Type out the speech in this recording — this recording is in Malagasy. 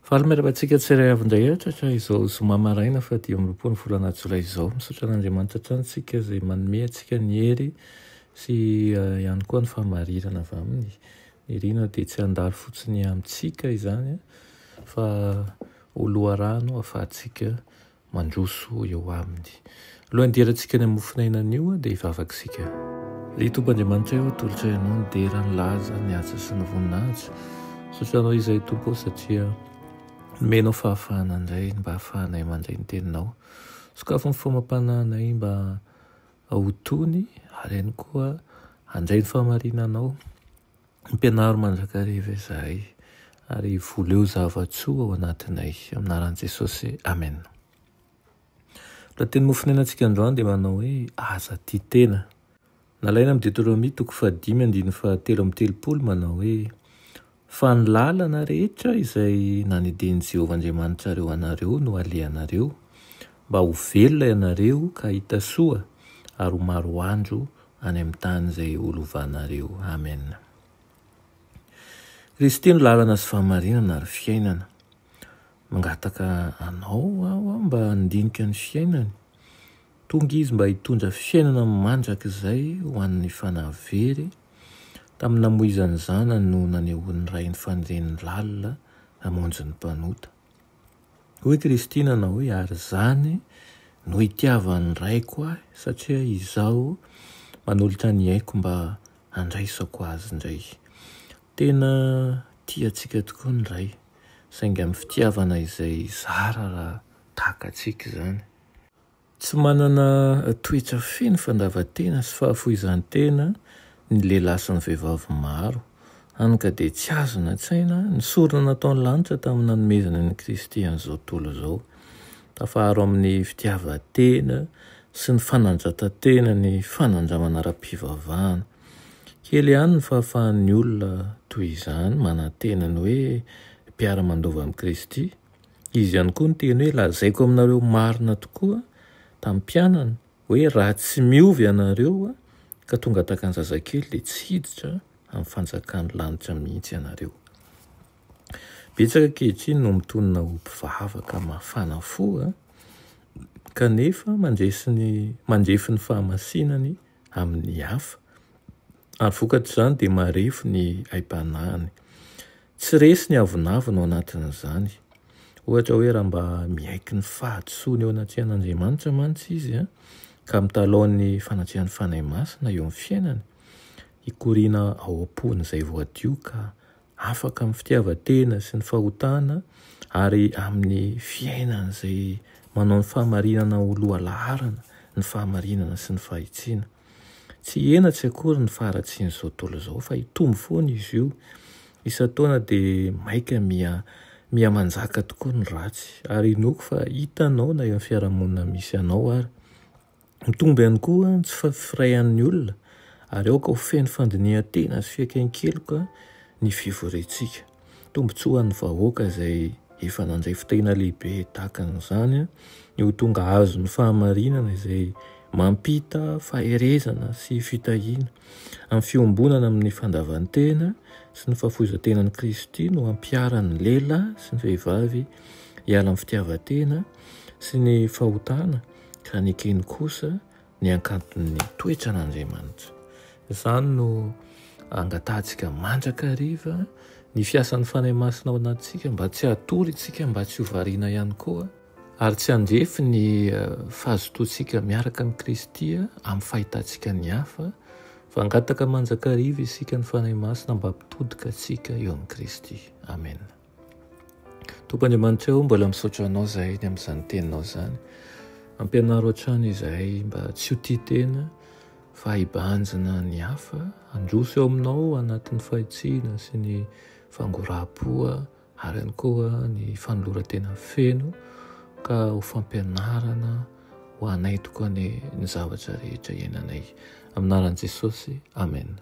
Fahameravatsika tsiray avindray atratra izao zoma maraina fa 10 volana jolay izao. Misaotra an'Andriamanitra hatrantsika izay manome antsika ny hery sy ihany koa ny fahamarirana avy aminy. Ny rino dia tsy handalo fotsiny amintsika izany fa oloha rano ahafahantsika mandroso eo aminy. Alohan'ny deratsika ny mofinainan'io dia hivavakisika. Ry Tompoandriamanitra eo atolotra ianao ny dera ny laza ny asa sy ny voninahitra. Sotranao izay tompo satria menao fahafahana indray mba hahafahanay mandray ny teninao. Sokafo ny famampananay mba ahotony ary ihany koa handray ny fahamarinanao. Mpianaro mandrakariva izahay ary voleo zavatsoa ao anatinay. Aminaran'i Jesosy. Amen. Raha teny mofinainantsika androany dia manao hoe aza tia tena. Nalaina amin'ny Deutéronomie 5:7-13 manao hoe fa ny lalana rehetra izay nanedeny Jehovah Andriamanitrareo anareo no alehanareo mba ho velona ianareo ka hita soa ary ho maro andro any amin'ny tany izay olovanareo. Amen. Kristy no lalana sy fahamarinana ary fiainana. Mangataka anao aho mba handinika ny fiainany. Tonga izy mba hitondra fiainana mandrak izay ho an'ny fanavery. Tamin'ny namoizany zanany no nanehoan'ny ray ny fanireny lalina hamonjy ny mpanota. Hoy Kristy nanao hoe ary zany no hitiavan'ny raiko ahy satria izaho manolotra ny aiko mba handraisako azy indray. Tena tiantsika tokoa ny ray saingy amin'ny fitiavana izay zara raha tahaka antsika izany. Tsy manana toetra feno fandavan-tena sy fahafoizan-tena ny lehilahy sy ny vehivavy maro. Hany ka dia tsy azona an-tsaina ny sorona nataon'ny lanitra tamin'ny nanomezana ny Kristy an'izao tontolo izao. Tafaharo amin'ny fitiavan-tena sy ny fanandratan-tena ny fanandramana ara-pivavahana. Kely ihany ny fahafahan'ny olona toy izany manan-tenany hoe mpiara-mandova amin'ny Kristy. Izy ihany koa ny teny hoe lazaiko aminareo marina tokoa tamin'ny mpianana hoe raha tsy miovy ianareo ka tonga tahaka ny zazakely dia tsy hiditra amin'ny fanjakan'ny lanitra mihitsy ianareo. Betsaka ankehitriny no mitonona ho mpivavaka mafana fo kanefa mandrefy ny fahamasinany amin'ny hafa ary vokatr'izany dia marefo ny aim-panahiny. Tsy resy ny avonavina ao anatin'izany. Ohatra hoe raha mba miaiky ny fahatsoany eo anatrehan'Andriamanitra mantsy izy ka mitalaon'ny fanatrihan'ny fanahy masina eo amin'ny fiainany, hikoriana ao am-pon'izay voadio ka afaka amin'ny fitiavan-tena sy ny fahotana ary amin'ny fiainana izay manao ny fahamarinana oloha laharana, ny fahamarinana sy ny fahitsiana. Tsy enatsy akory ny faharatsian'izao tontolo izao fa hitombo foana izy io. Isan-taona dia maika miha-manjaka tokoa ny ratsy ary inoko fa hitanao na eo amin'ny fiarahamonina misy anao ary. Mitombo ihany koa tsy fifirayan'ny olona ary aoka ho feno fandinihan-tena sy fiaikain-keloka ny fivorentsika. Tombotsoa ny vahoaka izay efa nandray fitahiana lehibe tahaka an'izany ny ho tonga azo ny fahamarinana izay mampita faherezana sy fitahiana. Amin'ny fiombonana amin'ny fandavan-tena sy ny fahafoizan-tenan'i Kristy no ampiaran'ny lehilahy sy ny vehivavy hiala amin'ny fitiavan-tena sy ny fahotana ka ny ekeny kosa ny hakanton'ny toetra an'Andriamanitra. Izany no angatahantsika mandrakariva ny fiasan'ny fanahy masina ao anatintsika mba tsy hatory isika, mba tsy ho variana ihany koa ary tsy handrefy ny fahazotoantsika miaraka amin'ny Kristy amin'ny fahitantsika ny hafa fa angataka mandrakariva isika ny fanahy masina mba hampitodika antsika eo amin'ny Kristy. Amen. Tompoandriamanitra eo mbola misaotra anao zahay ny amin'izany teninao izany. Ampianaro hatrany izahay mba tsy ho tia tena fa hibanjina ny hafa, handroso eo aminao anatin'ny fahitsiana sy ny fangoram-po ary ihany koa ny fanoloran-tena feno ka ho fampianarana ho anay tokoa ny zavatra rehetra iainanay. Aminaran'i Jesosy. Amen.